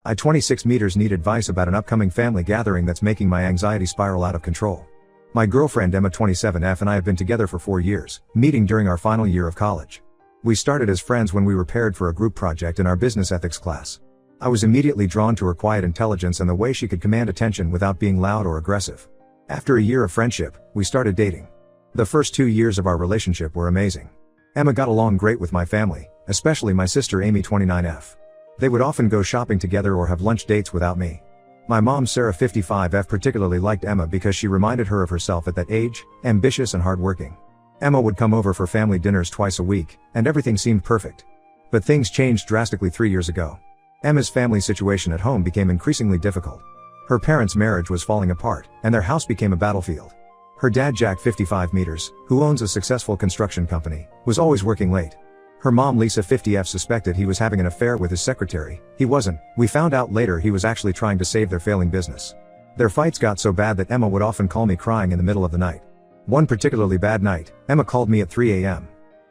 I 26 meters need advice about an upcoming family gathering that's making my anxiety spiral out of control. My girlfriend Emma 27F and I have been together for 4 years, meeting during our final year of college. We started as friends when we were paired for a group project in our business ethics class. I was immediately drawn to her quiet intelligence and the way she could command attention without being loud or aggressive. After a year of friendship, we started dating. The first 2 years of our relationship were amazing. Emma got along great with my family, especially my sister Amy 29F. They would often go shopping together or have lunch dates without me. My mom Sarah 55F particularly liked Emma because she reminded her of herself at that age, ambitious and hardworking. Emma would come over for family dinners twice a week, and everything seemed perfect. But things changed drastically 3 years ago. Emma's family situation at home became increasingly difficult. Her parents' marriage was falling apart, and their house became a battlefield. Her dad Jack 55 meters, who owns a successful construction company, was always working late. Her mom Lisa 50F suspected he was having an affair with his secretary. He wasn't. We found out later he was actually trying to save their failing business. Their fights got so bad that Emma would often call me crying in the middle of the night. One particularly bad night, Emma called me at 3 a.m.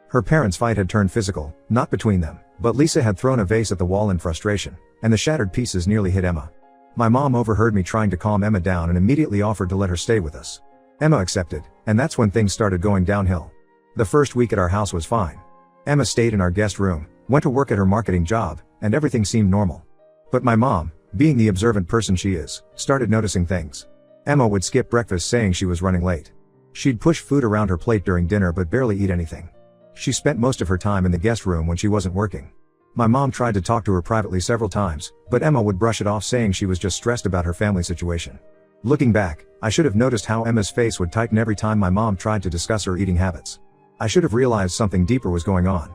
Her parents' fight had turned physical, not between them, but Lisa had thrown a vase at the wall in frustration, and the shattered pieces nearly hit Emma. My mom overheard me trying to calm Emma down and immediately offered to let her stay with us. Emma accepted, and that's when things started going downhill. The first week at our house was fine. Emma stayed in our guest room, went to work at her marketing job, and everything seemed normal. But my mom, being the observant person she is, started noticing things. Emma would skip breakfast saying she was running late. She'd push food around her plate during dinner but barely eat anything. She spent most of her time in the guest room when she wasn't working. My mom tried to talk to her privately several times, but Emma would brush it off saying she was just stressed about her family situation. Looking back, I should have noticed how Emma's face would tighten every time my mom tried to discuss her eating habits. I should have realized something deeper was going on.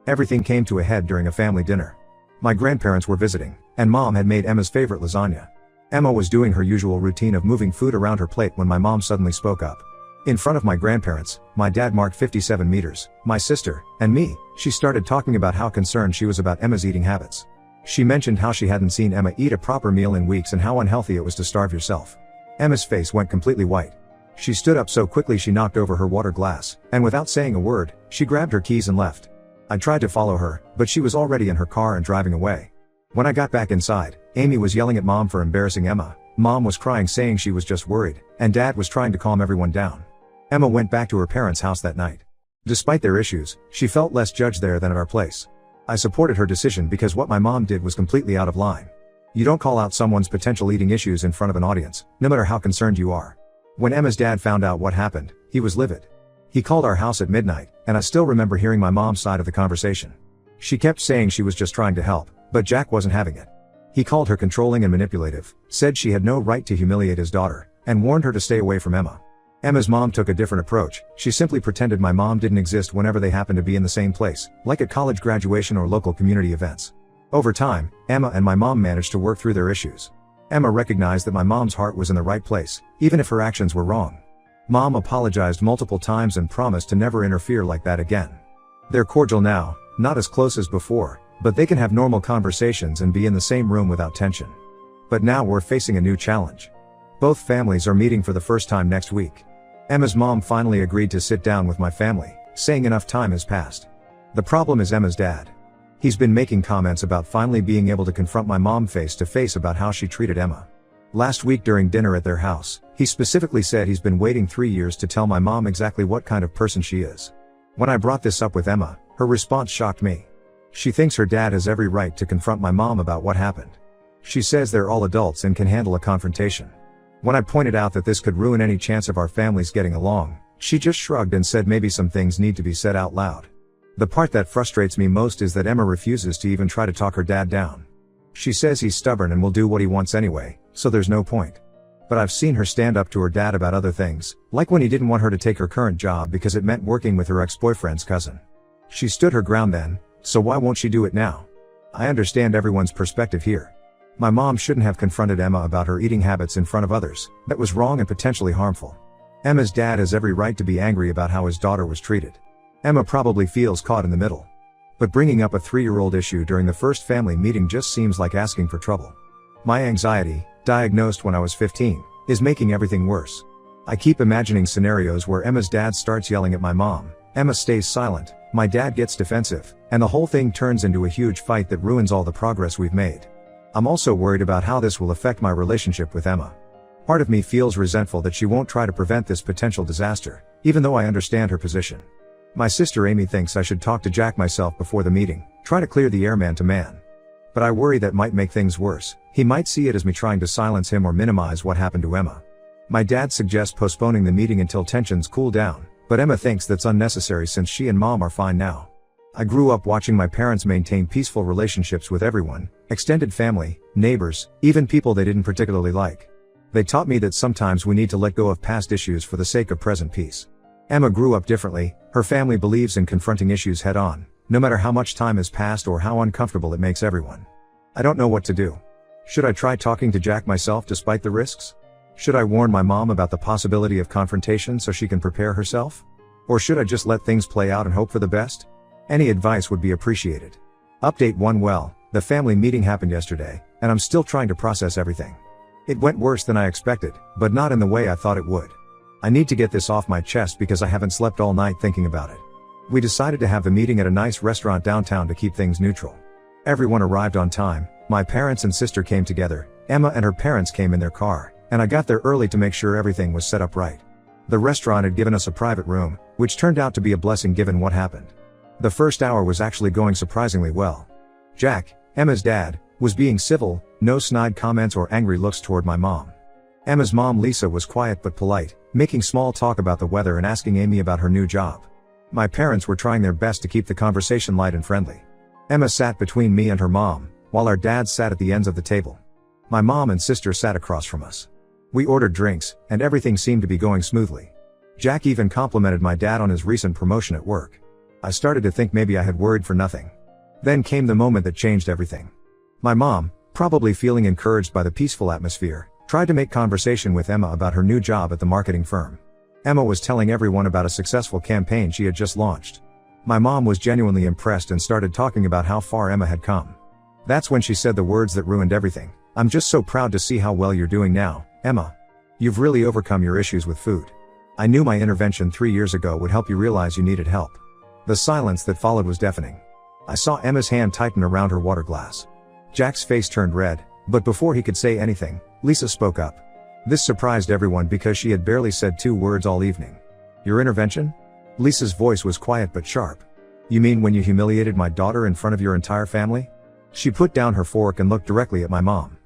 Everything came to a head during a family dinner. My grandparents were visiting, and Mom had made Emma's favorite lasagna. Emma was doing her usual routine of moving food around her plate when my mom suddenly spoke up. In front of my grandparents, my dad Mark 57 meters, my sister, and me, she started talking about how concerned she was about Emma's eating habits. She mentioned how she hadn't seen Emma eat a proper meal in weeks and how unhealthy it was to starve yourself. Emma's face went completely white. She stood up so quickly she knocked over her water glass, and without saying a word, she grabbed her keys and left. I tried to follow her, but she was already in her car and driving away. When I got back inside, Amy was yelling at Mom for embarrassing Emma. Mom was crying saying she was just worried, and Dad was trying to calm everyone down. Emma went back to her parents' house that night. Despite their issues, she felt less judged there than at our place. I supported her decision because what my mom did was completely out of line. You don't call out someone's potential eating issues in front of an audience, no matter how concerned you are. When Emma's dad found out what happened, he was livid. He called our house at midnight, and I still remember hearing my mom's side of the conversation. She kept saying she was just trying to help, but Jack wasn't having it. He called her controlling and manipulative, said she had no right to humiliate his daughter, and warned her to stay away from Emma. Emma's mom took a different approach. She simply pretended my mom didn't exist whenever they happened to be in the same place, like at college graduation or local community events. Over time, Emma and my mom managed to work through their issues. Emma recognized that my mom's heart was in the right place, even if her actions were wrong. Mom apologized multiple times and promised to never interfere like that again. They're cordial now, not as close as before, but they can have normal conversations and be in the same room without tension. But now we're facing a new challenge. Both families are meeting for the first time next week. Emma's mom finally agreed to sit down with my family, saying enough time has passed. The problem is Emma's dad. He's been making comments about finally being able to confront my mom face to face about how she treated Emma. Last week during dinner at their house, he specifically said he's been waiting 3 years to tell my mom exactly what kind of person she is. When I brought this up with Emma, her response shocked me. She thinks her dad has every right to confront my mom about what happened. She says they're all adults and can handle a confrontation. When I pointed out that this could ruin any chance of our families getting along, she just shrugged and said maybe some things need to be said out loud. The part that frustrates me most is that Emma refuses to even try to talk her dad down. She says he's stubborn and will do what he wants anyway, so there's no point. But I've seen her stand up to her dad about other things, like when he didn't want her to take her current job because it meant working with her ex-boyfriend's cousin. She stood her ground then, so why won't she do it now? I understand everyone's perspective here. My mom shouldn't have confronted Emma about her eating habits in front of others. That was wrong and potentially harmful. Emma's dad has every right to be angry about how his daughter was treated. Emma probably feels caught in the middle. But bringing up a 3-year-old issue during the first family meeting just seems like asking for trouble. My anxiety, diagnosed when I was 15, is making everything worse. I keep imagining scenarios where Emma's dad starts yelling at my mom, Emma stays silent, my dad gets defensive, and the whole thing turns into a huge fight that ruins all the progress we've made. I'm also worried about how this will affect my relationship with Emma. Part of me feels resentful that she won't try to prevent this potential disaster, even though I understand her position. My sister Amy thinks I should talk to Jack myself before the meeting, try to clear the air man to man. But I worry that might make things worse. He might see it as me trying to silence him or minimize what happened to Emma. My dad suggests postponing the meeting until tensions cool down, but Emma thinks that's unnecessary since she and mom are fine now. I grew up watching my parents maintain peaceful relationships with everyone, extended family, neighbors, even people they didn't particularly like. They taught me that sometimes we need to let go of past issues for the sake of present peace. Emma grew up differently. Her family believes in confronting issues head on, no matter how much time has passed or how uncomfortable it makes everyone. I don't know what to do. Should I try talking to Jack myself despite the risks? Should I warn my mom about the possibility of confrontation so she can prepare herself? Or should I just let things play out and hope for the best? Any advice would be appreciated. Update 1. Well, the family meeting happened yesterday, and I'm still trying to process everything. It went worse than I expected, but not in the way I thought it would. I need to get this off my chest because I haven't slept all night thinking about it. We decided to have the meeting at a nice restaurant downtown to keep things neutral. Everyone arrived on time. My parents and sister came together, Emma and her parents came in their car, and I got there early to make sure everything was set up right. The restaurant had given us a private room, which turned out to be a blessing given what happened. The first hour was actually going surprisingly well. Jack, Emma's dad, was being civil, no snide comments or angry looks toward my mom. Emma's mom Lisa was quiet but polite, making small talk about the weather and asking Amy about her new job. My parents were trying their best to keep the conversation light and friendly. Emma sat between me and her mom, while our dads sat at the ends of the table. My mom and sister sat across from us. We ordered drinks, and everything seemed to be going smoothly. Jack even complimented my dad on his recent promotion at work. I started to think maybe I had worried for nothing. Then came the moment that changed everything. My mom, probably feeling encouraged by the peaceful atmosphere, tried to make conversation with Emma about her new job at the marketing firm. Emma was telling everyone about a successful campaign she had just launched. My mom was genuinely impressed and started talking about how far Emma had come. That's when she said the words that ruined everything. "I'm just so proud to see how well you're doing now, Emma. You've really overcome your issues with food. I knew my intervention 3 years ago would help you realize you needed help." The silence that followed was deafening. I saw Emma's hand tighten around her water glass. Jack's face turned red, but before he could say anything, Lisa spoke up. This surprised everyone because she had barely said 2 words all evening. "Your intervention?" Lisa's voice was quiet but sharp. "You mean when you humiliated my daughter in front of your entire family?" She put down her fork and looked directly at my mom.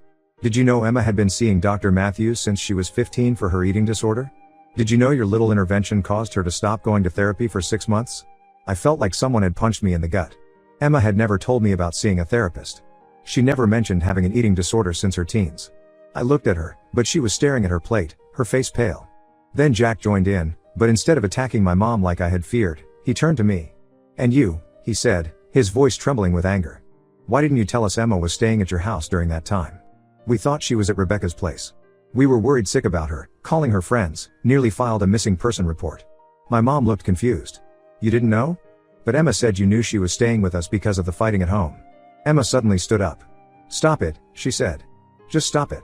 "Did you know Emma had been seeing Dr. Matthews since she was 15 for her eating disorder? Did you know your little intervention caused her to stop going to therapy for 6 months? I felt like someone had punched me in the gut. Emma had never told me about seeing a therapist. She never mentioned having an eating disorder since her teens." I looked at her, but she was staring at her plate, her face pale. Then Jack joined in, but instead of attacking my mom like I had feared, he turned to me. "And you," he said, his voice trembling with anger. "Why didn't you tell us Emma was staying at your house during that time? We thought she was at Rebecca's place. We were worried sick about her, calling her friends, nearly filed a missing person report." My mom looked confused. "You didn't know? But Emma said you knew she was staying with us because of the fighting at home." Emma suddenly stood up. "Stop it," she said. "Just stop it."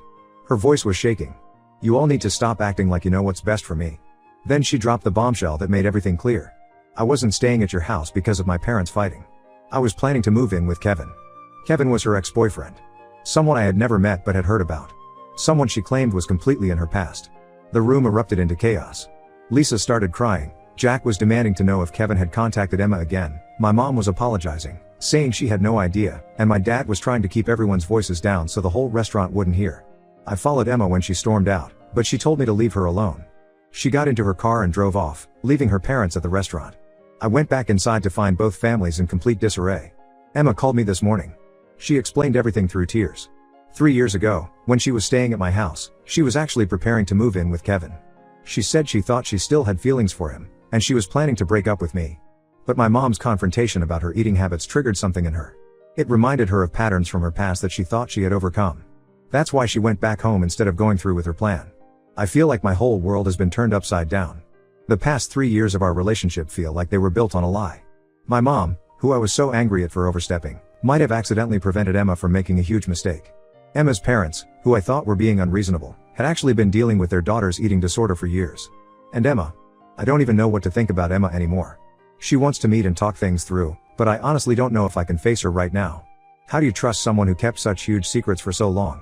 Her voice was shaking. "You all need to stop acting like you know what's best for me." Then she dropped the bombshell that made everything clear. "I wasn't staying at your house because of my parents fighting. I was planning to move in with Kevin." Kevin was her ex-boyfriend. Someone I had never met but had heard about. Someone she claimed was completely in her past. The room erupted into chaos. Lisa started crying. Jack was demanding to know if Kevin had contacted Emma again. My mom was apologizing, saying she had no idea, and my dad was trying to keep everyone's voices down so the whole restaurant wouldn't hear. I followed Emma when she stormed out, but she told me to leave her alone. She got into her car and drove off, leaving her parents at the restaurant. I went back inside to find both families in complete disarray. Emma called me this morning. She explained everything through tears. 3 years ago, when she was staying at my house, she was actually preparing to move in with Kevin. She said she thought she still had feelings for him, and she was planning to break up with me. But my mom's confrontation about her eating habits triggered something in her. It reminded her of patterns from her past that she thought she had overcome. That's why she went back home instead of going through with her plan. I feel like my whole world has been turned upside down. The past 3 years of our relationship feel like they were built on a lie. My mom, who I was so angry at for overstepping, might have accidentally prevented Emma from making a huge mistake. Emma's parents, who I thought were being unreasonable, had actually been dealing with their daughter's eating disorder for years. And Emma. I don't even know what to think about Emma anymore. She wants to meet and talk things through, but I honestly don't know if I can face her right now. How do you trust someone who kept such huge secrets for so long?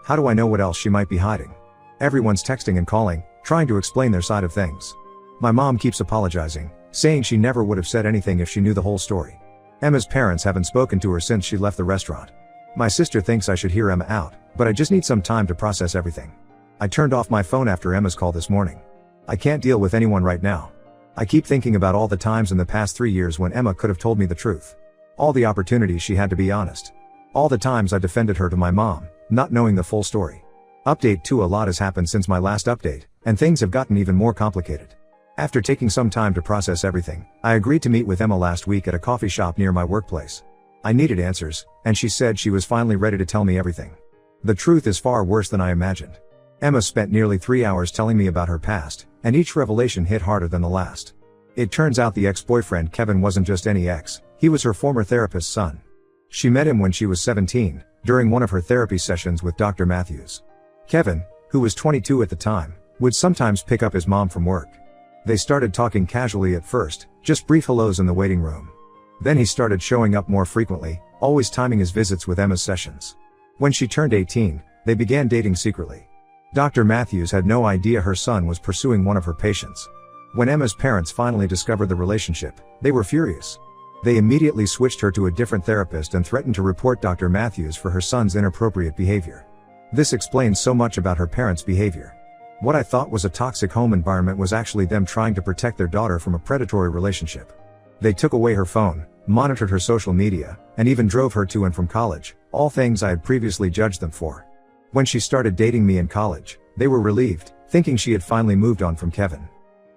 How do I know what else she might be hiding? Everyone's texting and calling, trying to explain their side of things. My mom keeps apologizing, saying she never would have said anything if she knew the whole story. Emma's parents haven't spoken to her since she left the restaurant. My sister thinks I should hear Emma out, but I just need some time to process everything. I turned off my phone after Emma's call this morning. I can't deal with anyone right now. I keep thinking about all the times in the past 3 years when Emma could have told me the truth. All the opportunities she had to be honest. All the times I defended her to my mom, not knowing the full story. Update 2: a lot has happened since my last update, and things have gotten even more complicated. After taking some time to process everything, I agreed to meet with Emma last week at a coffee shop near my workplace. I needed answers, and she said she was finally ready to tell me everything. The truth is far worse than I imagined. Emma spent nearly 3 hours telling me about her past, and each revelation hit harder than the last. It turns out the ex-boyfriend Kevin wasn't just any ex, he was her former therapist's son. She met him when she was 17, during one of her therapy sessions with Dr. Matthews. Kevin, who was 22 at the time, would sometimes pick up his mom from work. They started talking casually at first, just brief hellos in the waiting room. Then he started showing up more frequently, always timing his visits with Emma's sessions. When she turned 18, they began dating secretly. Dr. Matthews had no idea her son was pursuing one of her patients. When Emma's parents finally discovered the relationship, they were furious. They immediately switched her to a different therapist and threatened to report Dr. Matthews for her son's inappropriate behavior. This explains so much about her parents' behavior. What I thought was a toxic home environment was actually them trying to protect their daughter from a predatory relationship. They took away her phone, monitored her social media, and even drove her to and from college, all things I had previously judged them for. When she started dating me in college, they were relieved, thinking she had finally moved on from Kevin.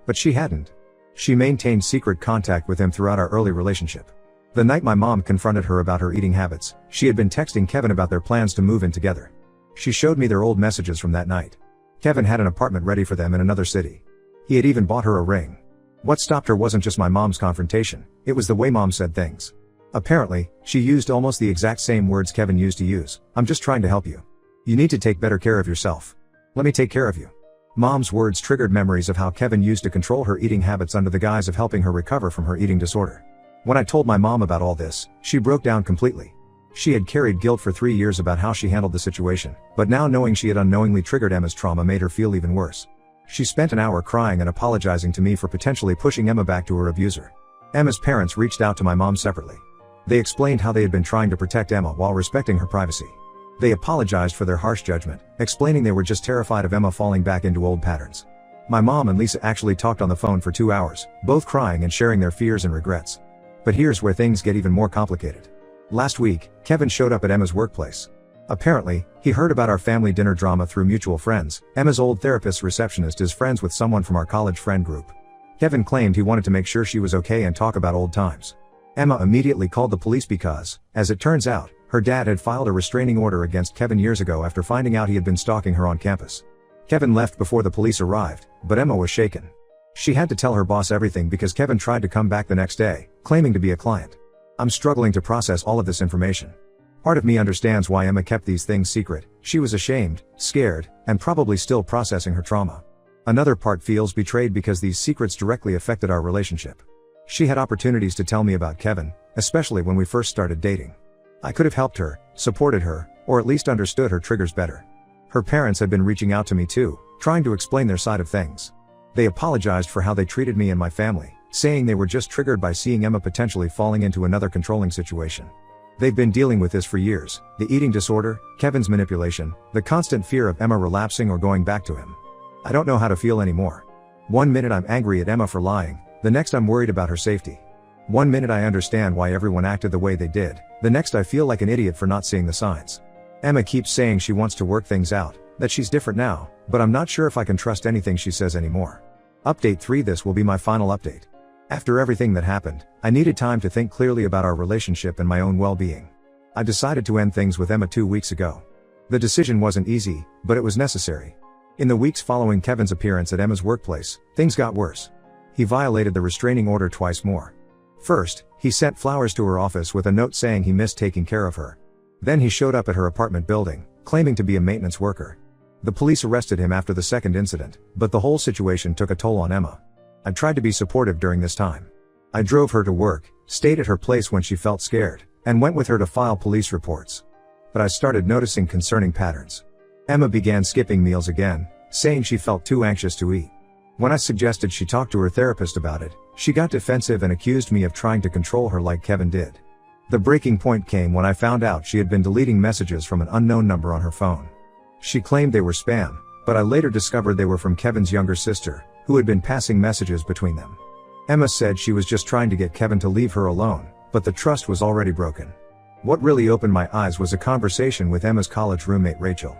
But she hadn't. She maintained secret contact with him throughout our early relationship. The night my mom confronted her about her eating habits, she had been texting Kevin about their plans to move in together. She showed me their old messages from that night. Kevin had an apartment ready for them in another city. He had even bought her a ring. What stopped her wasn't just my mom's confrontation, it was the way mom said things. Apparently, she used almost the exact same words Kevin used to use. "I'm just trying to help you. You need to take better care of yourself. Let me take care of you." Mom's words triggered memories of how Kevin used to control her eating habits under the guise of helping her recover from her eating disorder. When I told my mom about all this, she broke down completely. She had carried guilt for 3 years about how she handled the situation, but now knowing she had unknowingly triggered Emma's trauma made her feel even worse. She spent an hour crying and apologizing to me for potentially pushing Emma back to her abuser. Emma's parents reached out to my mom separately. They explained how they had been trying to protect Emma while respecting her privacy. They apologized for their harsh judgment, explaining they were just terrified of Emma falling back into old patterns. My mom and Lisa actually talked on the phone for 2 hours, both crying and sharing their fears and regrets. But here's where things get even more complicated. Last week, Kevin showed up at Emma's workplace. Apparently, he heard about our family dinner drama through mutual friends. Emma's old therapist's receptionist is friends with someone from our college friend group. Kevin claimed he wanted to make sure she was okay and talk about old times. Emma immediately called the police because, as it turns out, her dad had filed a restraining order against Kevin years ago after finding out he had been stalking her on campus. Kevin left before the police arrived, but Emma was shaken. She had to tell her boss everything because Kevin tried to come back the next day, claiming to be a client. I'm struggling to process all of this information. Part of me understands why Emma kept these things secret. She was ashamed, scared, and probably still processing her trauma. Another part feels betrayed because these secrets directly affected our relationship. She had opportunities to tell me about Kevin, especially when we first started dating. I could have helped her, supported her, or at least understood her triggers better. Her parents had been reaching out to me too, trying to explain their side of things. They apologized for how they treated me and my family, saying they were just triggered by seeing Emma potentially falling into another controlling situation. They've been dealing with this for years: the eating disorder, Kevin's manipulation, the constant fear of Emma relapsing or going back to him. I don't know how to feel anymore. One minute I'm angry at Emma for lying, the next I'm worried about her safety. One minute I understand why everyone acted the way they did, the next I feel like an idiot for not seeing the signs. Emma keeps saying she wants to work things out, that she's different now, but I'm not sure if I can trust anything she says anymore. Update 3: this will be my final update. After everything that happened, I needed time to think clearly about our relationship and my own well-being. I decided to end things with Emma 2 weeks ago. The decision wasn't easy, but it was necessary. In the weeks following Kevin's appearance at Emma's workplace, things got worse. He violated the restraining order twice more. First, he sent flowers to her office with a note saying he missed taking care of her. Then he showed up at her apartment building, claiming to be a maintenance worker. The police arrested him after the second incident, but the whole situation took a toll on Emma. I tried to be supportive during this time. I drove her to work, stayed at her place when she felt scared, and went with her to file police reports. But I started noticing concerning patterns. Emma began skipping meals again, saying she felt too anxious to eat. When I suggested she talk to her therapist about it, she got defensive and accused me of trying to control her like Kevin did. The breaking point came when I found out she had been deleting messages from an unknown number on her phone. She claimed they were spam, but I later discovered they were from Kevin's younger sister, who had been passing messages between them. Emma said she was just trying to get Kevin to leave her alone, but the trust was already broken. What really opened my eyes was a conversation with Emma's college roommate Rachel.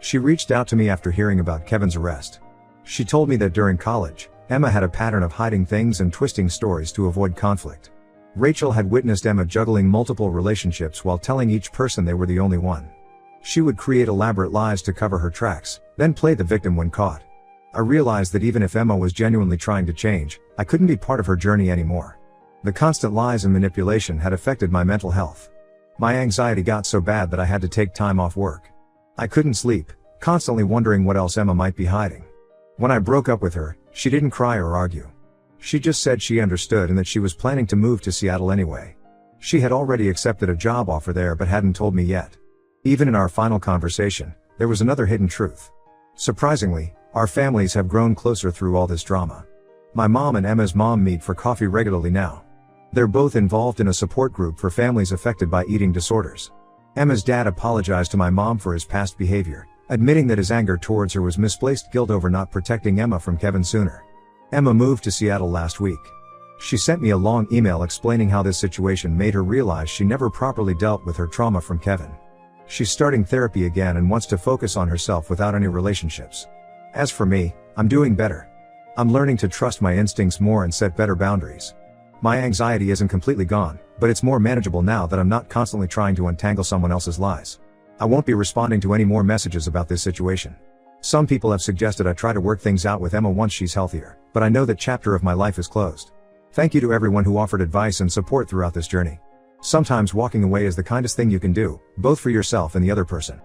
She reached out to me after hearing about Kevin's arrest. She told me that during college, Emma had a pattern of hiding things and twisting stories to avoid conflict. Rachel had witnessed Emma juggling multiple relationships while telling each person they were the only one. She would create elaborate lies to cover her tracks, then play the victim when caught. I realized that even if Emma was genuinely trying to change, I couldn't be part of her journey anymore. The constant lies and manipulation had affected my mental health. My anxiety got so bad that I had to take time off work. I couldn't sleep, constantly wondering what else Emma might be hiding. When I broke up with her, she didn't cry or argue. She just said she understood and that she was planning to move to Seattle anyway. She had already accepted a job offer there but hadn't told me yet. Even in our final conversation, there was another hidden truth. Surprisingly, our families have grown closer through all this drama. My mom and Emma's mom meet for coffee regularly now. They're both involved in a support group for families affected by eating disorders. Emma's dad apologized to my mom for his past behavior, admitting that his anger towards her was misplaced guilt over not protecting Emma from Kevin sooner. Emma moved to Seattle last week. She sent me a long email explaining how this situation made her realize she never properly dealt with her trauma from Kevin. She's starting therapy again and wants to focus on herself without any relationships. As for me, I'm doing better. I'm learning to trust my instincts more and set better boundaries. My anxiety isn't completely gone, but it's more manageable now that I'm not constantly trying to untangle someone else's lies. I won't be responding to any more messages about this situation. Some people have suggested I try to work things out with Emma once she's healthier, but I know that chapter of my life is closed. Thank you to everyone who offered advice and support throughout this journey. Sometimes walking away is the kindest thing you can do, both for yourself and the other person.